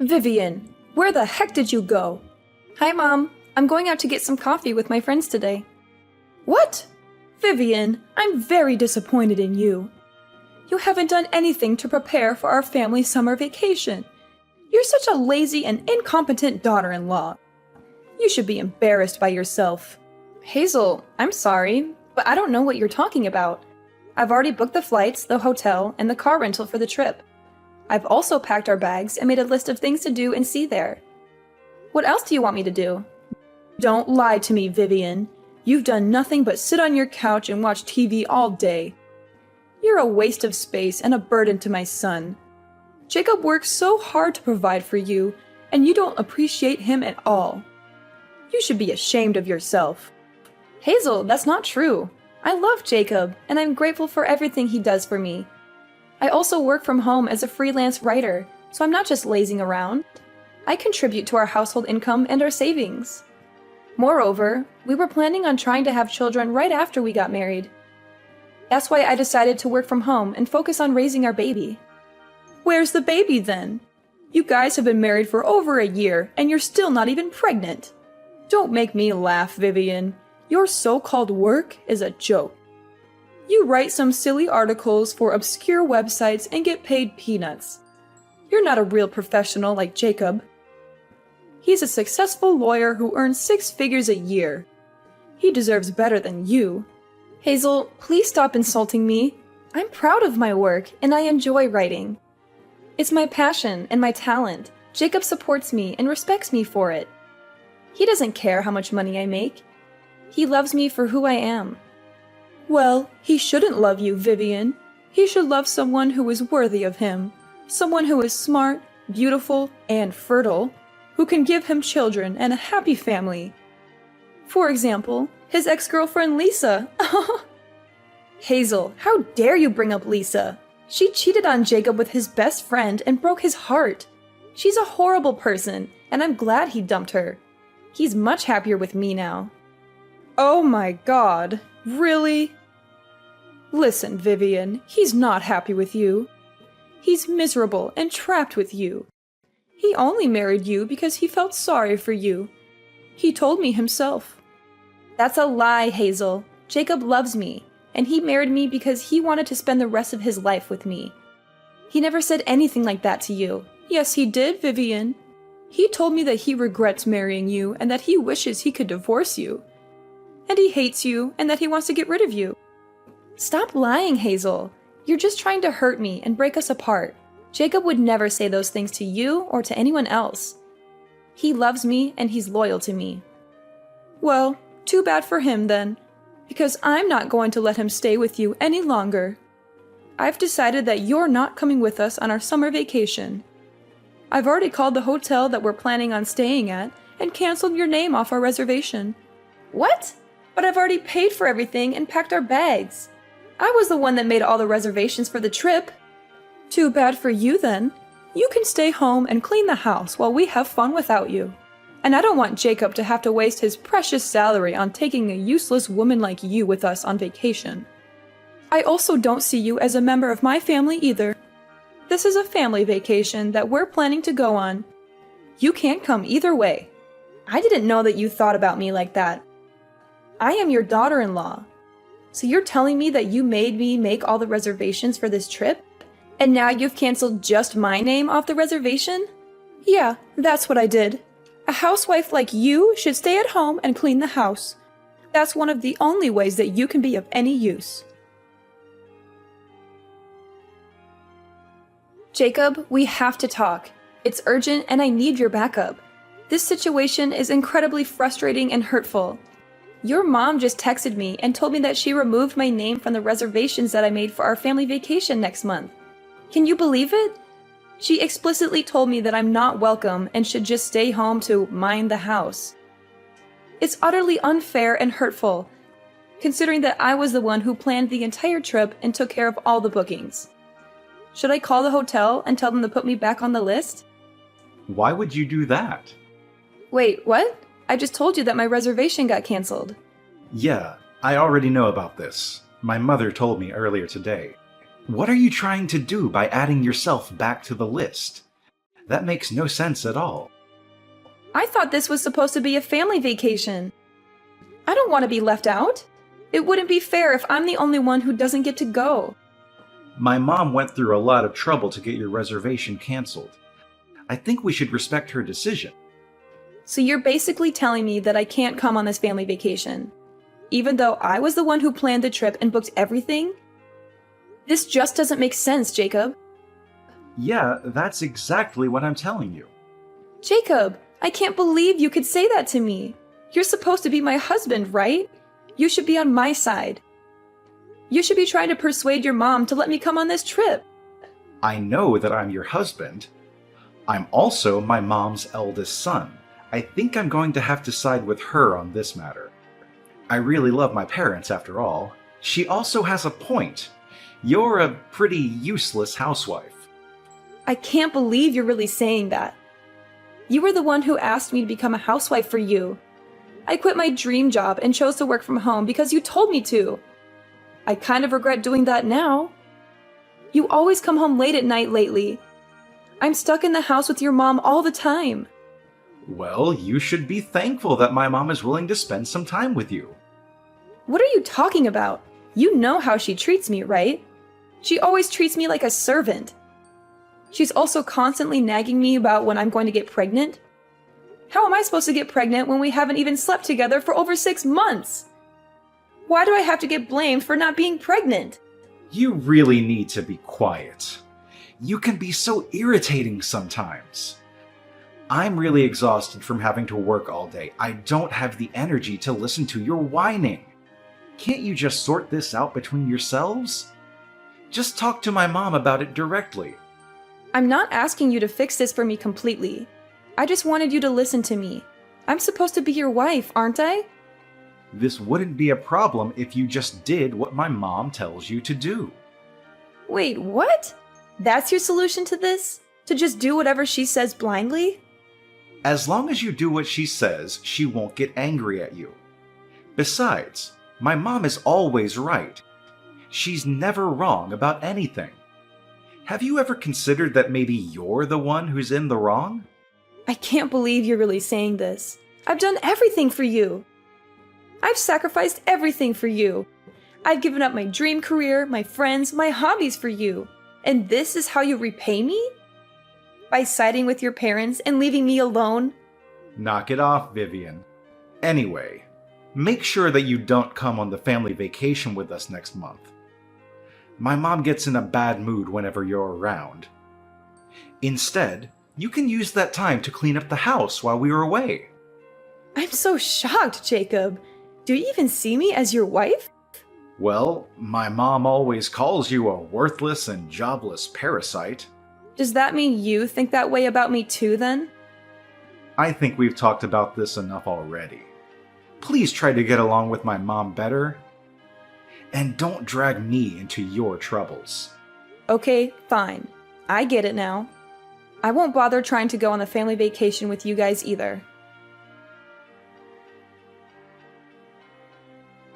Vivian, where the heck did you go? Hi, Mom. I'm going out to get some coffee with my friends today. What? Vivian, I'm very disappointed in you. You haven't done anything to prepare for our family summer vacation. You're such a lazy and incompetent daughter-in-law. You should be embarrassed by yourself. Hazel, I'm sorry, but I don't know what you're talking about. I've already booked the flights, the hotel, and the car rental for the trip. I've also packed our bags and made a list of things to do and see there. What else do you want me to do? Don't lie to me, Vivian. You've done nothing but sit on your couch and watch TV all day. You're a waste of space and a burden to my son. Jacob works so hard to provide for you, and you don't appreciate him at all. You should be ashamed of yourself. Hazel, that's not true. I love Jacob, and I'm grateful for everything he does for me. I also work from home as a freelance writer, so I'm not just lazing around. I contribute to our household income and our savings. Moreover, we were planning on trying to have children right after we got married. That's why I decided to work from home and focus on raising our baby. Where's the baby then? You guys have been married for over a year, and you're still not even pregnant. Don't make me laugh, Vivian. Your so-called work is a joke. You write some silly articles for obscure websites and get paid peanuts. You're not a real professional like Jacob. He's a successful lawyer who earns 6 figures a year. He deserves better than you. Hazel, please stop insulting me. I'm proud of my work, and I enjoy writing. It's my passion and my talent. Jacob supports me and respects me for it. He doesn't care how much money I make. He loves me for who I am. Well, he shouldn't love you, Vivian. He should love someone who is worthy of him. Someone who is smart, beautiful, and fertile, who can give him children and a happy family. For example, his ex-girlfriend Lisa. Hazel, how dare you bring up Lisa? She cheated on Jacob with his best friend and broke his heart. She's a horrible person, and I'm glad he dumped her. He's much happier with me now. Oh my God, really? Listen, Vivian, he's not happy with you. He's miserable and trapped with you. He only married you because he felt sorry for you. He told me himself. That's a lie, Hazel. Jacob loves me, and he married me because he wanted to spend the rest of his life with me. He never said anything like that to you. Yes, he did, Vivian. He told me that he regrets marrying you and that he wishes he could divorce you. And he hates you and that he wants to get rid of you. Stop lying, Hazel. You're just trying to hurt me and break us apart. Jacob would never say those things to you or to anyone else. He loves me and he's loyal to me. Well, too bad for him then, because I'm not going to let him stay with you any longer. I've decided that you're not coming with us on our summer vacation. I've already called the hotel that we're planning on staying at and canceled your name off our reservation. What? But I've already paid for everything and packed our bags. I was the one that made all the reservations for the trip. Too bad for you then. You can stay home and clean the house while we have fun without you. And I don't want Jacob to have to waste his precious salary on taking a useless woman like you with us on vacation. I also don't see you as a member of my family either. This is a family vacation that we're planning to go on. You can't come either way. I didn't know that you thought about me like that. I am your daughter-in-law. So you're telling me that you made me make all the reservations for this trip? And now you've canceled just my name off the reservation? Yeah, that's what I did. A housewife like you should stay at home and clean the house. That's one of the only ways that you can be of any use. Jacob, we have to talk. It's urgent and I need your backup. This situation is incredibly frustrating and hurtful. Your mom just texted me and told me that she removed my name from the reservations that I made for our family vacation next month. Can you believe it? She explicitly told me that I'm not welcome and should just stay home to mind the house. It's utterly unfair and hurtful, considering that I was the one who planned the entire trip and took care of all the bookings. Should I call the hotel and tell them to put me back on the list? Why would you do that? Wait, what? I just told you that my reservation got canceled. Yeah, I already know about this. My mother told me earlier today. What are you trying to do by adding yourself back to the list? That makes no sense at all. I thought this was supposed to be a family vacation. I don't want to be left out. It wouldn't be fair if I'm the only one who doesn't get to go. My mom went through a lot of trouble to get your reservation canceled. I think we should respect her decision. So you're basically telling me that I can't come on this family vacation, even though I was the one who planned the trip and booked everything? This just doesn't make sense, Jacob. Yeah, that's exactly what I'm telling you. Jacob, I can't believe you could say that to me. You're supposed to be my husband, right? You should be on my side. You should be trying to persuade your mom to let me come on this trip. I know that I'm your husband. I'm also my mom's eldest son. I think I'm going to have to side with her on this matter. I really love my parents, after all. She also has a point. You're a pretty useless housewife. I can't believe you're really saying that. You were the one who asked me to become a housewife for you. I quit my dream job and chose to work from home because you told me to. I kind of regret doing that now. You always come home late at night lately. I'm stuck in the house with your mom all the time. Well, you should be thankful that my mom is willing to spend some time with you. What are you talking about? You know how she treats me, right? She always treats me like a servant. She's also constantly nagging me about when I'm going to get pregnant. How am I supposed to get pregnant when we haven't even slept together for over 6 months? Why do I have to get blamed for not being pregnant? You really need to be quiet. You can be so irritating sometimes. I'm really exhausted from having to work all day. I don't have the energy to listen to your whining. Can't you just sort this out between yourselves? Just talk to my mom about it directly. I'm not asking you to fix this for me completely. I just wanted you to listen to me. I'm supposed to be your wife, aren't I? This wouldn't be a problem if you just did what my mom tells you to do. Wait, what? That's your solution to this? To just do whatever she says blindly? As long as you do what she says, she won't get angry at you. Besides, my mom is always right. She's never wrong about anything. Have you ever considered that maybe you're the one who's in the wrong? I can't believe you're really saying this. I've done everything for you. I've sacrificed everything for you. I've given up my dream career, my friends, my hobbies for you. And this is how you repay me? By siding with your parents and leaving me alone? Knock it off, Vivian. Anyway, make sure that you don't come on the family vacation with us next month. My mom gets in a bad mood whenever you're around. Instead, you can use that time to clean up the house while we are away. I'm so shocked, Jacob. Do you even see me as your wife? Well, my mom always calls you a worthless and jobless parasite. Does that mean you think that way about me too, then? I think we've talked about this enough already. Please try to get along with my mom better. And don't drag me into your troubles. Okay, fine. I get it now. I won't bother trying to go on the family vacation with you guys either.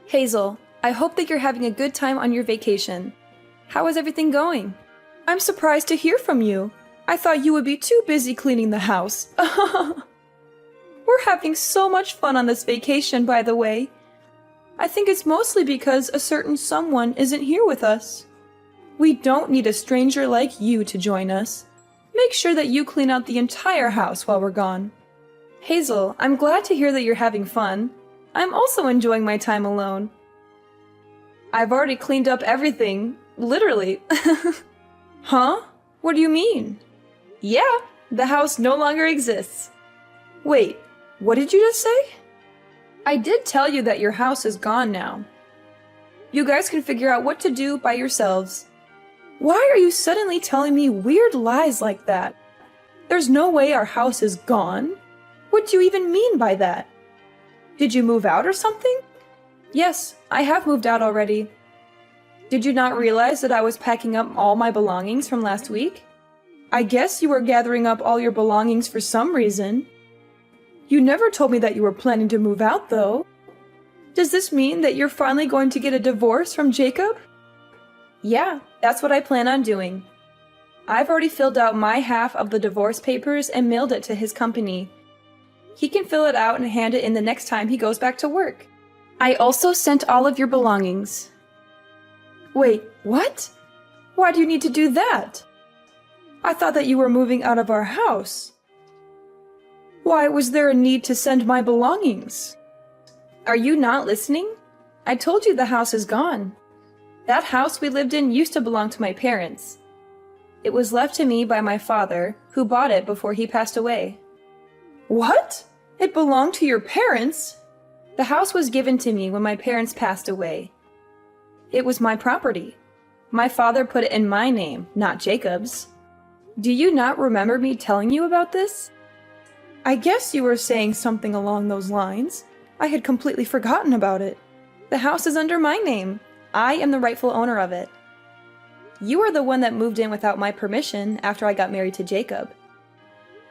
Hazel, I hope that you're having a good time on your vacation. How is everything going? I'm surprised to hear from you. I thought you would be too busy cleaning the house. We're having so much fun on this vacation, by the way. I think it's mostly because a certain someone isn't here with us. We don't need a stranger like you to join us. Make sure that you clean out the entire house while we're gone. Hazel, I'm glad to hear that you're having fun. I'm also enjoying my time alone. I've already cleaned up everything, literally. Huh? What do you mean? Yeah, the house no longer exists. Wait, what did you just say? I did tell you that your house is gone now. You guys can figure out what to do by yourselves. Why are you suddenly telling me weird lies like that? There's no way our house is gone. What do you even mean by that? Did you move out or something? Yes, I have moved out already. Did you not realize that I was packing up all my belongings from last week? I guess you were gathering up all your belongings for some reason. You never told me that you were planning to move out, though. Does this mean that you're finally going to get a divorce from Jacob? Yeah, that's what I plan on doing. I've already filled out my half of the divorce papers and mailed it to his company. He can fill it out and hand it in the next time he goes back to work. I also sent all of your belongings. Wait, what? Why do you need to do that? I thought that you were moving out of our house. Why was there a need to send my belongings? Are you not listening? I told you the house is gone. That house we lived in used to belong to my parents. It was left to me by my father, who bought it before he passed away. What? It belonged to your parents? The house was given to me when my parents passed away. It was my property. My father put it in my name, not Jacob's. Do you not remember me telling you about this? I guess you were saying something along those lines. I had completely forgotten about it. The house is under my name. I am the rightful owner of it. You are the one that moved in without my permission after I got married to Jacob.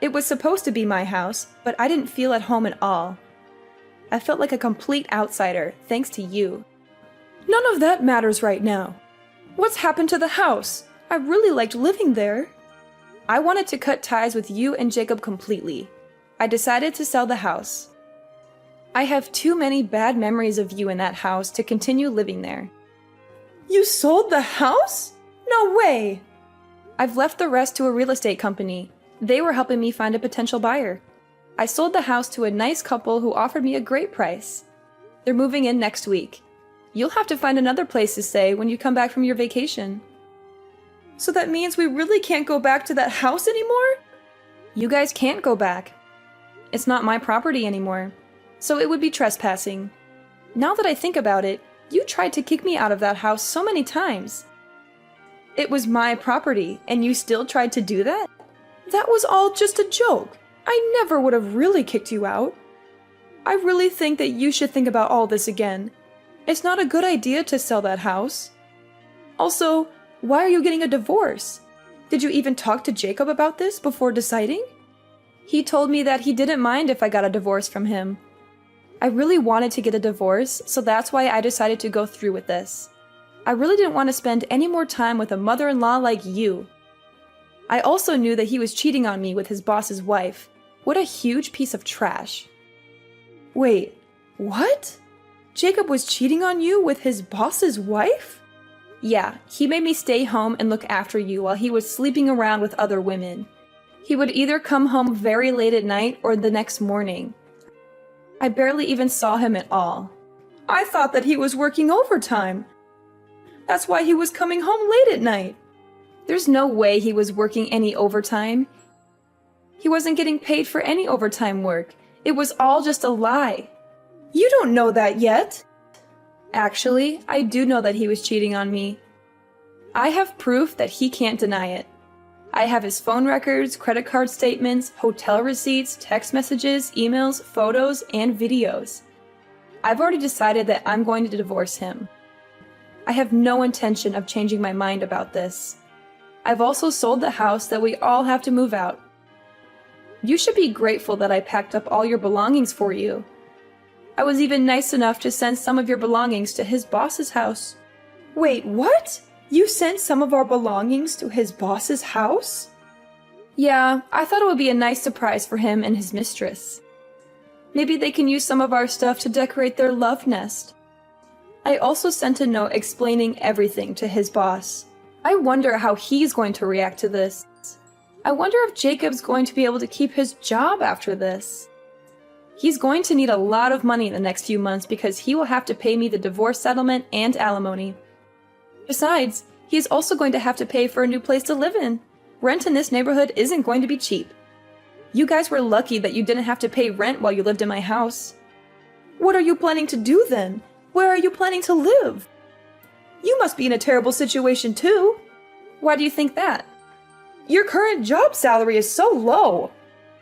It was supposed to be my house, but I didn't feel at home at all. I felt like a complete outsider, thanks to you. None of that matters right now. What's happened to the house? I really liked living there. I wanted to cut ties with you and Jacob completely. I decided to sell the house. I have too many bad memories of you in that house to continue living there. You sold the house? No way! I've left the rest to a real estate company. They were helping me find a potential buyer. I sold the house to a nice couple who offered me a great price. They're moving in next week. You'll have to find another place to stay when you come back from your vacation. So that means we really can't go back to that house anymore? You guys can't go back. It's not my property anymore, so it would be trespassing. Now that I think about it, you tried to kick me out of that house so many times. It was my property, and you still tried to do that? That was all just a joke. I never would have really kicked you out. I really think that you should think about all this again. It's not a good idea to sell that house. Also, why are you getting a divorce? Did you even talk to Jacob about this before deciding? He told me that he didn't mind if I got a divorce from him. I really wanted to get a divorce, so that's why I decided to go through with this. I really didn't want to spend any more time with a mother-in-law like you. I also knew that he was cheating on me with his boss's wife. What a huge piece of trash. Wait, what? Jacob was cheating on you with his boss's wife? Yeah, he made me stay home and look after you while he was sleeping around with other women. He would either come home very late at night or the next morning. I barely even saw him at all. I thought that he was working overtime. That's why he was coming home late at night. There's no way he was working any overtime. He wasn't getting paid for any overtime work. It was all just a lie. You don't know that yet. Actually, I do know that he was cheating on me. I have proof that he can't deny it. I have his phone records, credit card statements, hotel receipts, text messages, emails, photos, and videos. I've already decided that I'm going to divorce him. I have no intention of changing my mind about this. I've also sold the house that we all have to move out. You should be grateful that I packed up all your belongings for you. I was even nice enough to send some of your belongings to his boss's house. Wait, what? You sent some of our belongings to his boss's house? Yeah, I thought it would be a nice surprise for him and his mistress. Maybe they can use some of our stuff to decorate their love nest. I also sent a note explaining everything to his boss. I wonder how he's going to react to this. I wonder if Jacob's going to be able to keep his job after this. He's going to need a lot of money in the next few months because he will have to pay me the divorce settlement and alimony. Besides, he is also going to have to pay for a new place to live in. Rent in this neighborhood isn't going to be cheap. You guys were lucky that you didn't have to pay rent while you lived in my house. What are you planning to do then? Where are you planning to live? You must be in a terrible situation too. Why do you think that? Your current job salary is so low.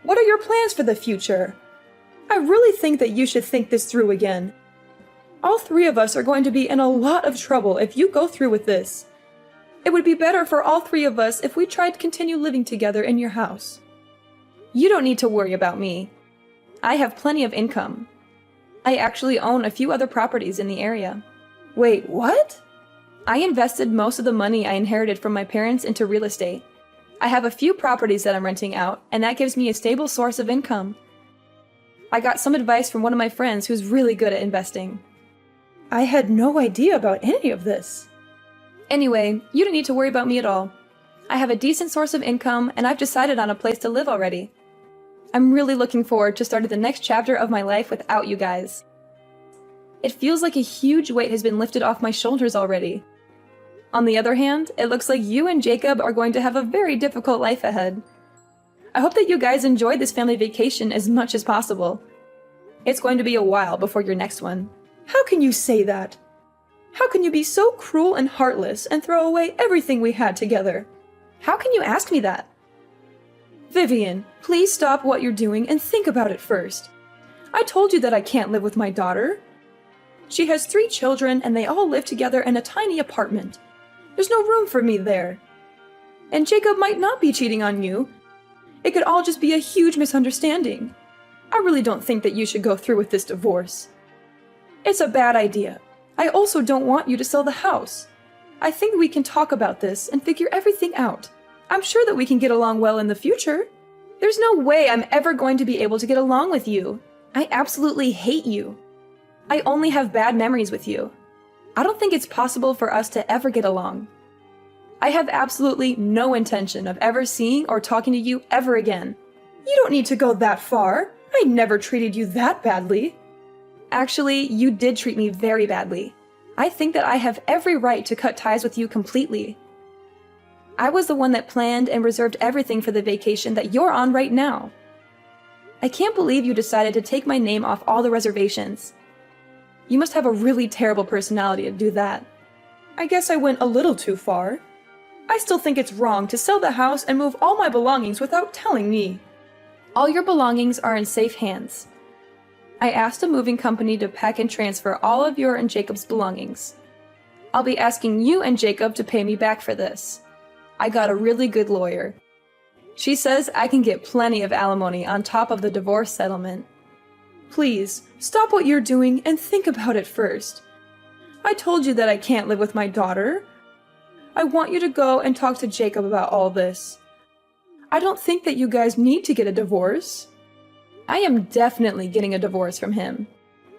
What are your plans for the future? I really think that you should think this through again. All three of us are going to be in a lot of trouble if you go through with this. It would be better for all three of us if we tried to continue living together in your house. You don't need to worry about me. I have plenty of income. I actually own a few other properties in the area. Wait, what? I invested most of the money I inherited from my parents into real estate. I have a few properties that I'm renting out, and that gives me a stable source of income. I got some advice from one of my friends who's really good at investing. I had no idea about any of this. Anyway, you don't need to worry about me at all. I have a decent source of income, and I've decided on a place to live already. I'm really looking forward to starting the next chapter of my life without you guys. It feels like a huge weight has been lifted off my shoulders already. On the other hand, it looks like you and Jacob are going to have a very difficult life ahead. I hope that you guys enjoy this family vacation as much as possible. It's going to be a while before your next one. How can you say that? How can you be so cruel and heartless and throw away everything we had together? How can you ask me that? Vivian, please stop what you're doing and think about it first. I told you that I can't live with my daughter. She has 3 children and they all live together in a tiny apartment. There's no room for me there. And Jacob might not be cheating on you. It could all just be a huge misunderstanding. I really don't think that you should go through with this divorce. It's a bad idea. I also don't want you to sell the house. I think we can talk about this and figure everything out. I'm sure that we can get along well in the future. There's no way I'm ever going to be able to get along with you. I absolutely hate you. I only have bad memories with you. I don't think it's possible for us to ever get along. I have absolutely no intention of ever seeing or talking to you ever again. You don't need to go that far. I never treated you that badly. Actually, you did treat me very badly. I think that I have every right to cut ties with you completely. I was the one that planned and reserved everything for the vacation that you're on right now. I can't believe you decided to take my name off all the reservations. You must have a really terrible personality to do that. I guess I went a little too far. I still think it's wrong to sell the house and move all my belongings without telling me. All your belongings are in safe hands. I asked a moving company to pack and transfer all of your and Jacob's belongings. I'll be asking you and Jacob to pay me back for this. I got a really good lawyer. She says I can get plenty of alimony on top of the divorce settlement. Please, stop what you're doing and think about it first. I told you that I can't live with my daughter. I want you to go and talk to Jacob about all this. I don't think that you guys need to get a divorce. I am definitely getting a divorce from him.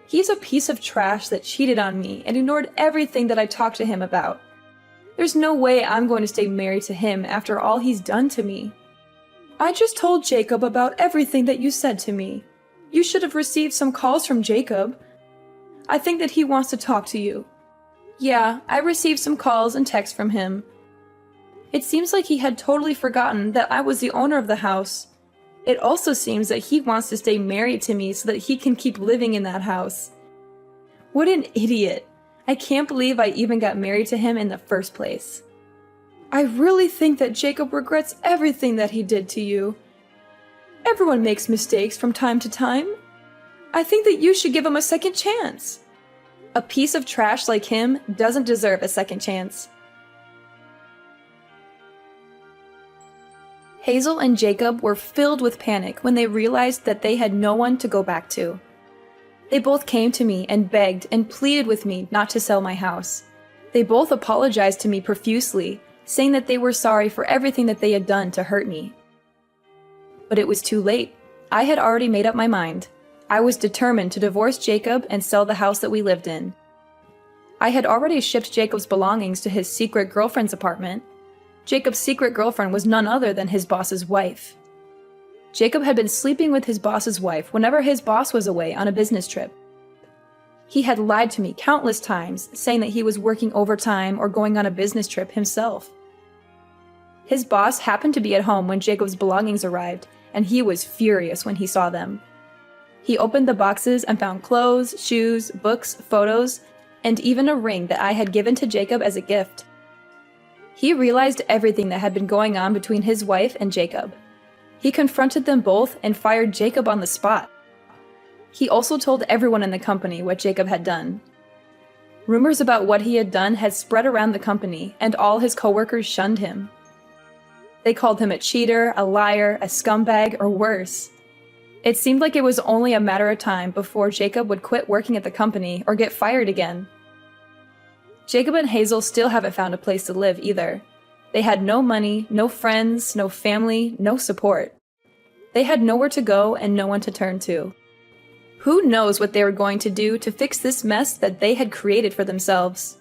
He's a piece of trash that cheated on me and ignored everything that I talked to him about. There's no way I'm going to stay married to him after all he's done to me. I just told Jacob about everything that you said to me. You should have received some calls from Jacob. I think that he wants to talk to you. Yeah, I received some calls and texts from him. It seems like he had totally forgotten that I was the owner of the house. It also seems that he wants to stay married to me so that he can keep living in that house. What an idiot. I can't believe I even got married to him in the first place. I really think that Jacob regrets everything that he did to you. Everyone makes mistakes from time to time. I think that you should give him a second chance. A piece of trash like him doesn't deserve a second chance. Hazel and Jacob were filled with panic when they realized that they had no one to go back to. They both came to me and begged and pleaded with me not to sell my house. They both apologized to me profusely, saying that they were sorry for everything that they had done to hurt me. But it was too late. I had already made up my mind. I was determined to divorce Jacob and sell the house that we lived in. I had already shipped Jacob's belongings to his secret girlfriend's apartment. Jacob's secret girlfriend was none other than his boss's wife. Jacob had been sleeping with his boss's wife whenever his boss was away on a business trip. He had lied to me countless times, saying that he was working overtime or going on a business trip himself. His boss happened to be at home when Jacob's belongings arrived, and he was furious when he saw them. He opened the boxes and found clothes, shoes, books, photos, and even a ring that I had given to Jacob as a gift. He realized everything that had been going on between his wife and Jacob. He confronted them both and fired Jacob on the spot. He also told everyone in the company what Jacob had done. Rumors about what he had done had spread around the company, and all his coworkers shunned him. They called him a cheater, a liar, a scumbag, or worse. It seemed like it was only a matter of time before Jacob would quit working at the company or get fired again. Jacob and Hazel still haven't found a place to live either. They had no money, no friends, no family, no support. They had nowhere to go and no one to turn to. Who knows what they were going to do to fix this mess that they had created for themselves?